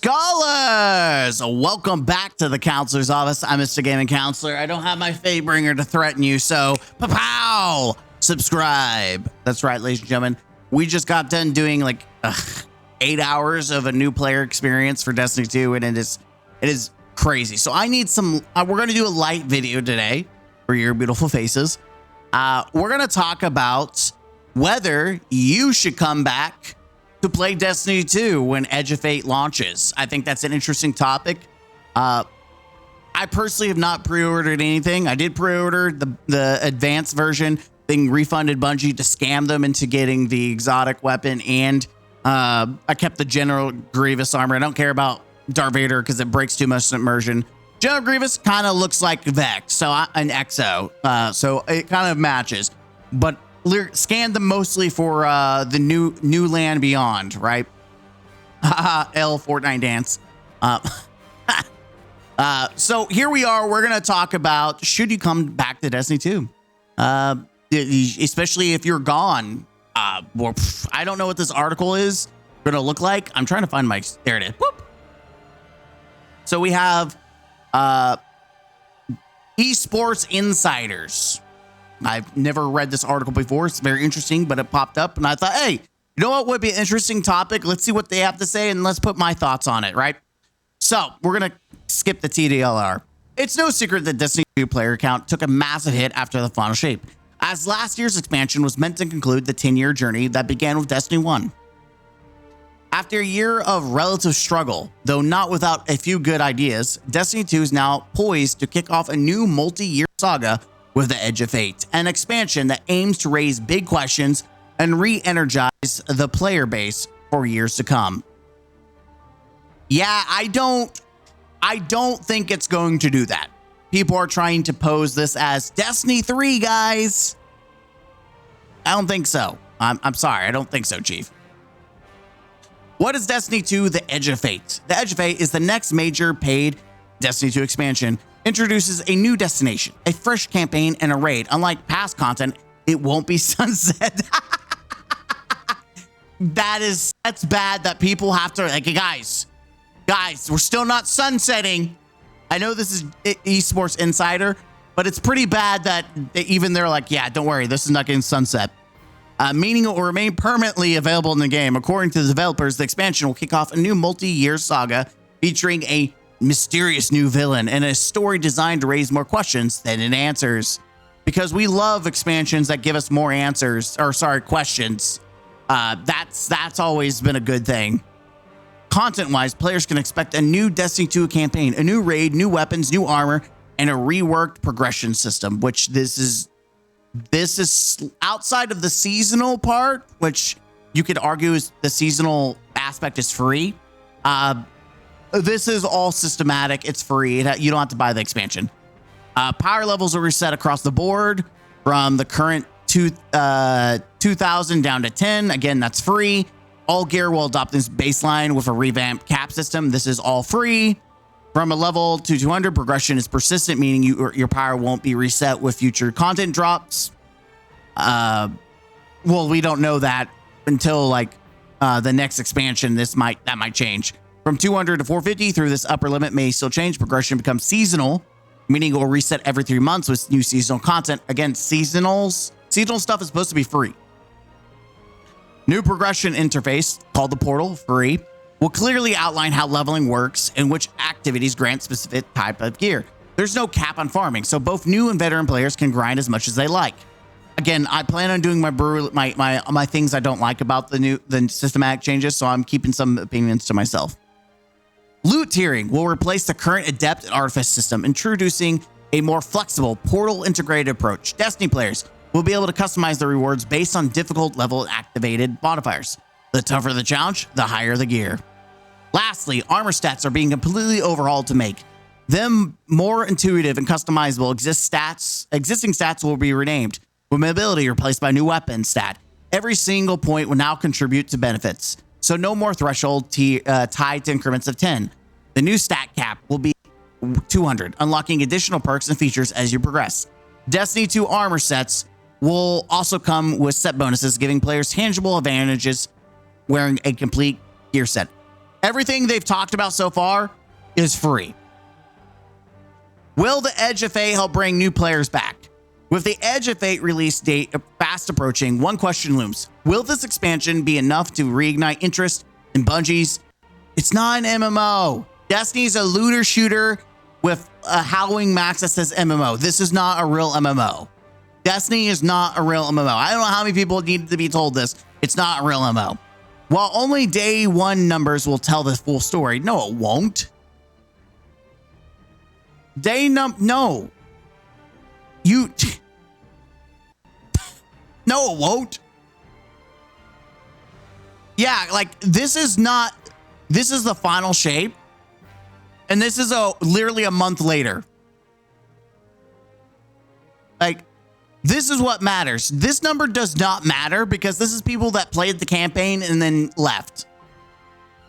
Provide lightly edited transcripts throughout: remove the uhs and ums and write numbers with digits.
Scholars, welcome back to the counselor's office. I'm Mr. Gaming Counselor. I don't have my Fatebringer to threaten you, so pow, subscribe. That's right, ladies and gentlemen. We just got done doing like 8 hours of a new player experience for Destiny 2, and it is crazy. So I need some. We're going to do a light video today for your beautiful faces. We're going to talk about whether you should come back to play Destiny 2 when Edge of Fate launches. I think that's an interesting topic. I personally have not pre-ordered anything. I did pre-order the advanced version, then refunded Bungie to scam them into getting the exotic weapon, and I kept the General Grievous armor. I don't care about Darth Vader because it breaks too much immersion. General Grievous kind of looks like Vex, so an EXO, so it kind of matches. But scanned them mostly for the new Land Beyond, right? L Fortnite dance. So here we are. We're gonna talk about should you come back to Destiny 2, especially if you're gone. Well, I don't know what this article is gonna look like. I'm trying to find my. There it is. Whoop. So we have esports insiders. I've never read this article before. It's very interesting, but it popped up and I thought, hey, you know what would be an interesting topic? Let's see what they have to say and let's put my thoughts on it, right? So we're going to skip the TDLR. It's no secret that Destiny 2 player count took a massive hit after the final shape, as last year's expansion was meant to conclude the 10-year journey that began with Destiny 1. After a year of relative struggle, though not without a few good ideas, Destiny 2 is now poised to kick off a new multi-year saga with the Edge of Fate, an expansion that aims to raise big questions and re-energize the player base for years to come. Yeah, I don't think it's going to do that. People are trying to pose this as Destiny 3, guys. I don't think so. I'm sorry, I don't think so, Chief. What is Destiny 2, The Edge of Fate? The Edge of Fate is the next major paid Destiny 2 expansion. Introduces a new destination, a fresh campaign, and a raid. Unlike past content, it won't be sunset. That's bad that people have to, like, guys, we're still not sunsetting. I know this is Esports Insider, but it's pretty bad that even they're like, yeah, don't worry, this is not getting sunset. Meaning it will remain permanently available in the game. According to the developers, the expansion will kick off a new multi-year saga featuring a mysterious new villain and a story designed to raise more questions than it answers, because we love expansions that give us more questions. That's always been a good thing. Content wise, players can expect a new Destiny 2 campaign, a new raid, new weapons, new armor, and a reworked progression system, which this is outside of the seasonal part, which you could argue is the seasonal aspect is free. This is all systematic. It's free. You don't have to buy the expansion. Power levels are reset across the board from the current 2,000 down to 10. Again, that's free. All gear will adopt this baseline with a revamped cap system. This is all free. From a level to 200, progression is persistent, meaning your power won't be reset with future content drops. Well, we don't know that until like the next expansion. That might change. From 200 to 450 through this upper limit may still change. Progression becomes seasonal, meaning it will reset every 3 months with new seasonal content. Again, seasonal stuff is supposed to be free. New progression interface called the Portal, free, will clearly outline how leveling works and which activities grant specific type of gear. There's no cap on farming, so both new and veteran players can grind as much as they like. Again, I plan on doing my things I don't like about the systematic changes, so I'm keeping some opinions to myself. Loot tiering will replace the current Adept and Artifice system, introducing a more flexible Portal integrated approach. Destiny players will be able to customize the rewards based on difficult level activated modifiers. The tougher the challenge, the higher the gear. Lastly, armor stats are being completely overhauled to make them more intuitive and customizable. Existing stats will be renamed, with mobility replaced by new weapon stat. Every single point will now contribute to benefits, so no more threshold tied to increments of 10. The new stat cap will be 200, unlocking additional perks and features as you progress. Destiny 2 armor sets will also come with set bonuses, giving players tangible advantages wearing a complete gear set. Everything they've talked about so far is free. Will the Edge of Fate help bring new players back? With the Edge of Fate release date fast approaching, one question looms. Will this expansion be enough to reignite interest in Bungie's? It's not an MMO. Destiny's a looter shooter with a Halloween Max that says MMO. This is not a real MMO. Destiny is not a real MMO. I don't know how many people need to be told this. It's not a real MMO. While only day one numbers will tell the full story. No, it won't. No. No, it won't. Yeah, like this is the final shape. And this is literally a month later. Like, this is what matters. This number does not matter because this is people that played the campaign and then left.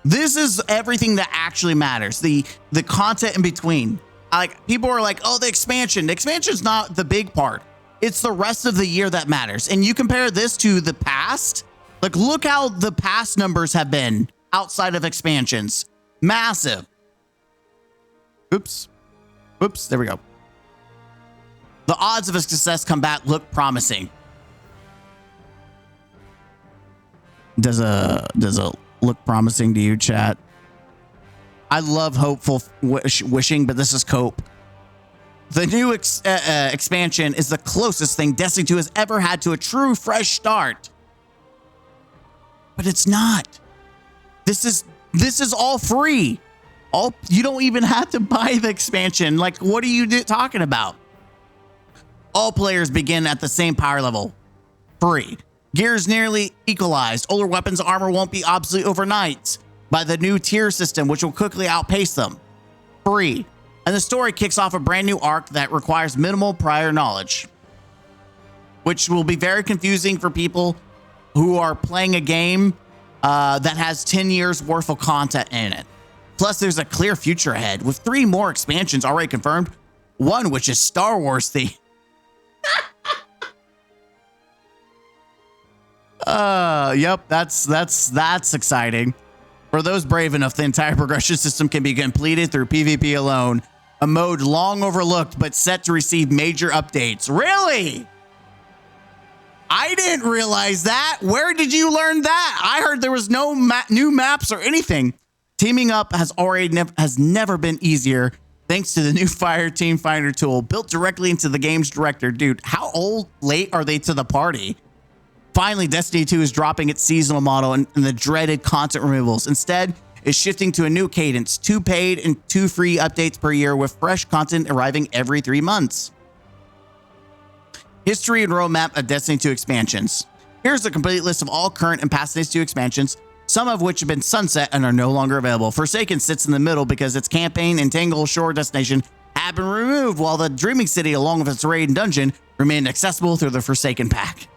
This is everything that actually matters. The content in between. Like, people are like, oh, the expansion. The expansion is not the big part. It's the rest of the year that matters. And you compare this to the past. Like, look how the past numbers have been outside of expansions. Massive. Oops. There we go. The odds of a success comeback look promising. Does it look promising to you, chat? I love hopeful wishing, but this is cope. The new expansion is the closest thing Destiny 2 has ever had to a true fresh start. But it's not. This is all free. You don't even have to buy the expansion. Like, what are you talking about? All players begin at the same power level. Free. Gear is nearly equalized. Older weapons armor won't be obsolete overnight by the new tier system, which will quickly outpace them. Free. And the story kicks off a brand new arc that requires minimal prior knowledge, which will be very confusing for people who are playing a game that has 10 years worth of content in it. Plus, there's a clear future ahead with 3 more expansions already confirmed, one which is Star Wars themed. Yep, that's exciting. For those brave enough, the entire progression system can be completed through PvP alone, a mode long overlooked but set to receive major updates. Really? I didn't realize that. Where did you learn that? I heard there was no new maps or anything. Teaming up has never been easier thanks to the new Fire Team Finder tool built directly into the game's director. Dude, how late are they to the party? Finally, Destiny 2 is dropping its seasonal model and the dreaded content removals. Instead, it's shifting to a new cadence, 2 paid and 2 free updates per year with fresh content arriving every 3 months. History and roadmap of Destiny 2 expansions. Here's a complete list of all current and past Destiny 2 expansions, some of which have been sunset and are no longer available. Forsaken sits in the middle because its campaign and Tangle Shore destination have been removed, while the Dreaming City, along with its raid and dungeon, remain accessible through the Forsaken pack.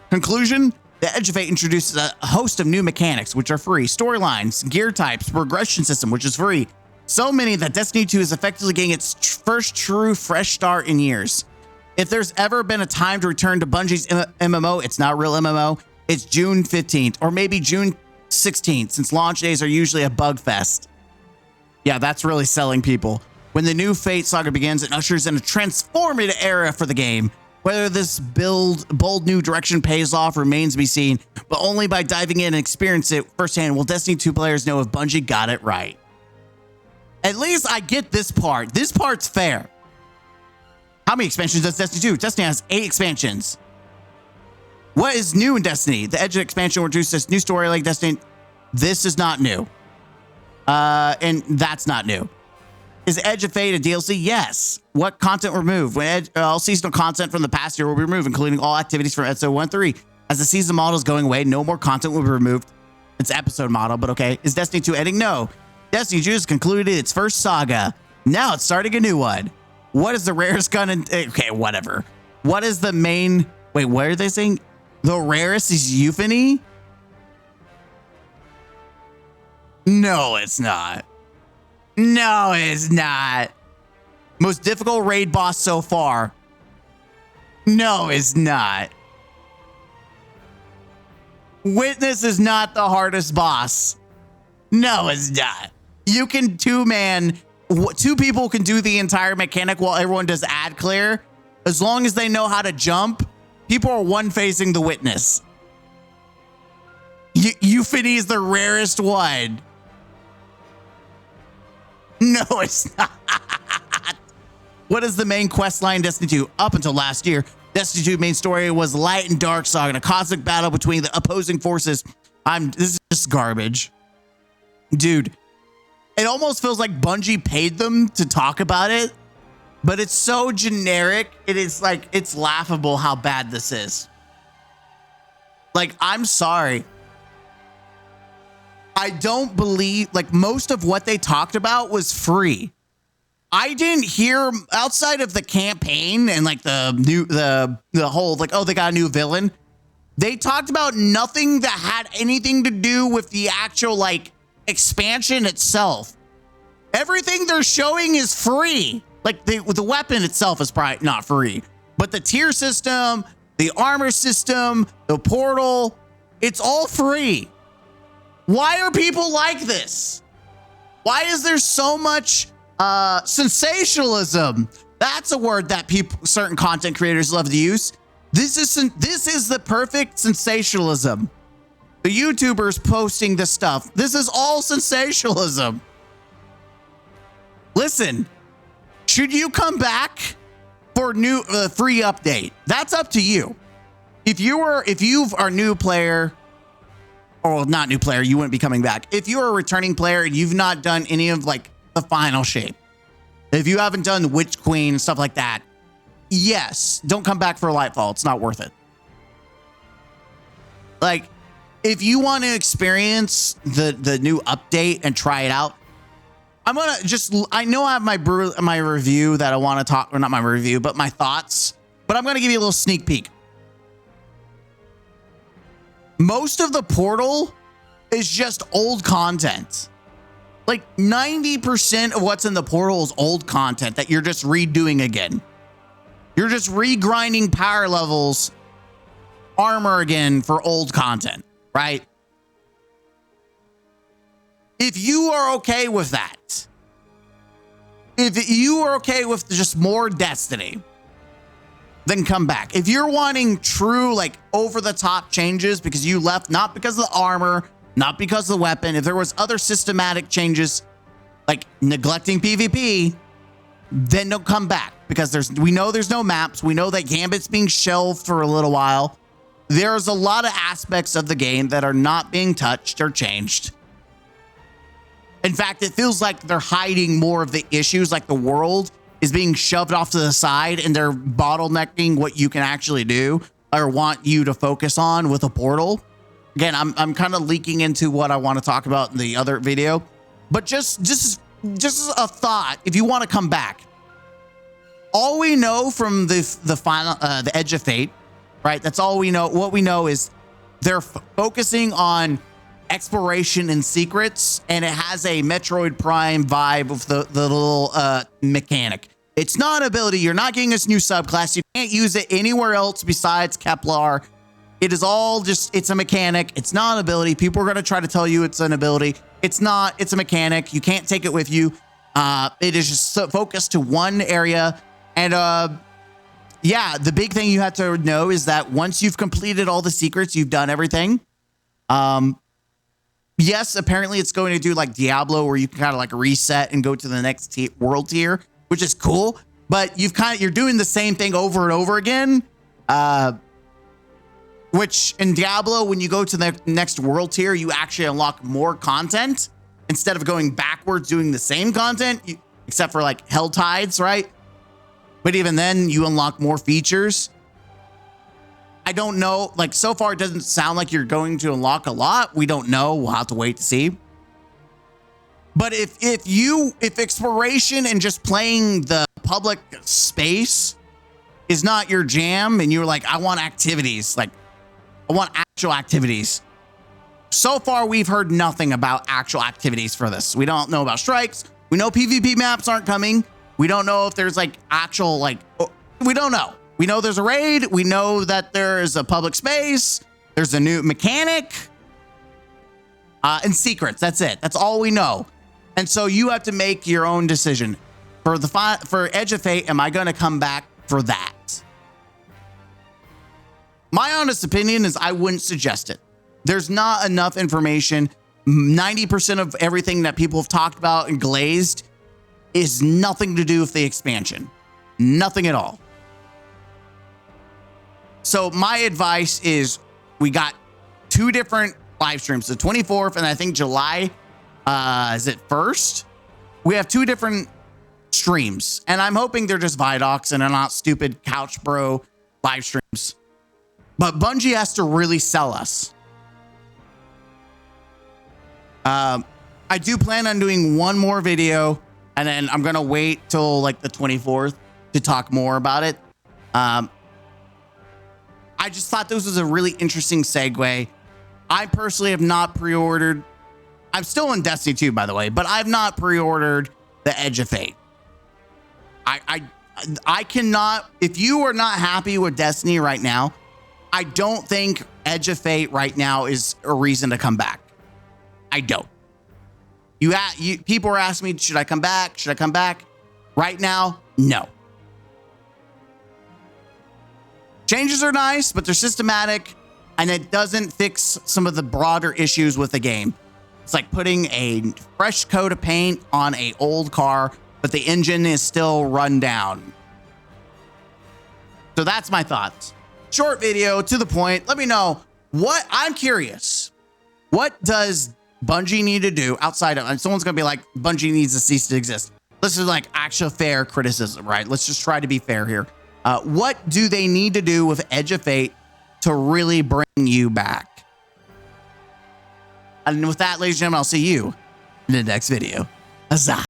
Conclusion, the Edge of Fate introduces a host of new mechanics, which are free, storylines, gear types, progression system, which is free. So many that Destiny 2 is effectively getting its first true fresh start in years. If there's ever been a time to return to Bungie's MMO, it's not a real MMO. It's June 15th or maybe June 16th, since launch days are usually a bug fest. Yeah, that's really selling people. When the new Fate saga begins, it ushers in a transformative era for the game. Whether this bold new direction pays off remains to be seen, but only by diving in and experiencing it firsthand will Destiny 2 players know if Bungie got it right. At least I get this part. This part's fair. How many expansions does Destiny 2? Destiny has 8 expansions. What is new in Destiny? The Edge expansion will introduce this new story like Destiny. This is not new. And that's not new. Is Edge of Fate a DLC? Yes. What content removed? When all seasonal content from the past year will be removed, including all activities from episode 1-3. As the season model is going away, no more content will be removed. It's episode model, but okay. Is Destiny 2 ending? No. Destiny 2 has concluded its first saga. Now it's starting a new one. What is the rarest gun in... Okay, whatever. What is the main... Wait, what are they saying? The rarest is Euphony? No, it's not. No, it's not. Most difficult raid boss so far. No, it's not. Witness is not the hardest boss. No, it's not. You can two people can do the entire mechanic while everyone does ad clear. As long as they know how to jump, people are one facing the witness. Euphony is the rarest one. No, it's not. What is the main quest line in Destiny 2? Up until last year, Destiny 2 main story was light and dark saga, a cosmic battle between the opposing forces. This is just garbage. Dude, it almost feels like Bungie paid them to talk about it, but it's so generic. It is like, it's laughable how bad this is. Like, I'm sorry. I don't believe, like, most of what they talked about was free. I didn't hear, outside of the campaign and like the whole, like, oh, they got a new villain. They talked about nothing that had anything to do with the actual, like, expansion itself. Everything they're showing is free. Like, the weapon itself is probably not free, but the tier system, the armor system, the portal, it's all free. Why are people like this? Why is there so much sensationalism? That's a word that certain content creators love to use. This is the perfect sensationalism. The YouTubers posting this stuff. This is all sensationalism. Listen, should you come back for new free update? That's up to you. If you are a new player, or not new player, you wouldn't be coming back. If you're a returning player and you've not done any of like the final shape, if you haven't done the Witch Queen and stuff like that, yes, don't come back for Lightfall. It's not worth it. Like, if you want to experience the new update and try it out, I know I have my review that I want to talk, or not my review, but my thoughts, but I'm going to give you a little sneak peek. Most of the portal is just old content. Like 90% of what's in the portal is old content that you're just redoing again. You're just regrinding power levels, armor again for old content, right? If you are okay with that, if you are okay with just more Destiny, then come back. If you're wanting true, like, over-the-top changes because you left, not because of the armor, not because of the weapon, if there was other systematic changes, like neglecting PvP, then don't come back, because we know there's no maps. We know that Gambit's being shelved for a little while. There's a lot of aspects of the game that are not being touched or changed. In fact, it feels like they're hiding more of the issues, like the world is being shoved off to the side and they're bottlenecking what you can actually do or want you to focus on with a portal. Again, I'm kind of leaking into what I want to talk about in the other video, but just a thought. If you want to come back, all we know from the final, the Edge of Fate, right? That's all we know. What we know is they're focusing on exploration and secrets, and it has a Metroid Prime vibe of the little mechanic. It's not an ability. You're not getting this new subclass. You can't use it anywhere else besides Kepler. It is all just, it's a mechanic. It's not an ability. People are going to try to tell you it's an ability. It's not. It's a mechanic. You can't take it with you. It is just so focused to one area. And yeah, the big thing you have to know is that once you've completed all the secrets, you've done everything. Yes, apparently it's going to do like Diablo, where you can kind of like reset and go to the next world tier, which is cool. But you're doing the same thing over and over again. Which in Diablo, when you go to the next world tier, you actually unlock more content instead of going backwards doing the same content, except for like Hell Tides, right? But even then, you unlock more features. I don't know. Like, so far, it doesn't sound like you're going to unlock a lot. We don't know. We'll have to wait to see. But if exploration and just playing the public space is not your jam, and you're like, I want activities, like I want actual activities. So far, we've heard nothing about actual activities for this. We don't know about strikes. We know PvP maps aren't coming. We don't know if there's like actual, like, we don't know. We know there's a raid. We know that there is a public space. There's a new mechanic. and secrets. That's it. That's all we know. And so you have to make your own decision. For Edge of Fate, am I going to come back for that? My honest opinion is I wouldn't suggest it. There's not enough information. 90% of everything that people have talked about and glazed is nothing to do with the expansion. Nothing at all. So my advice is we got 2 different live streams, the 24th and I think July, is it 1st? We have 2 different streams, and I'm hoping they're just Vidocs and they're not stupid Couch Bro live streams. But Bungie has to really sell us. I do plan on doing one more video, and then I'm going to wait till like the 24th to talk more about it. I just thought this was a really interesting segue. I personally have not pre-ordered. I'm still in Destiny 2, by the way, but I've not pre-ordered the Edge of Fate. I cannot, if you are not happy with Destiny right now, I don't think Edge of Fate right now is a reason to come back. I don't. People are asking me, should I come back? Should I come back? Right now, no. Changes are nice, but they're systematic, and it doesn't fix some of the broader issues with the game. It's like putting a fresh coat of paint on an old car, but the engine is still run down. So that's my thoughts. Short video, to the point. Let me know what, I'm curious. What does Bungie need to do outside of, and someone's going to be like, Bungie needs to cease to exist. This is like actual fair criticism, right? Let's just try to be fair here. What do they need to do with Edge of Fate to really bring you back? And with that, ladies and gentlemen, I'll see you in the next video. Huzzah.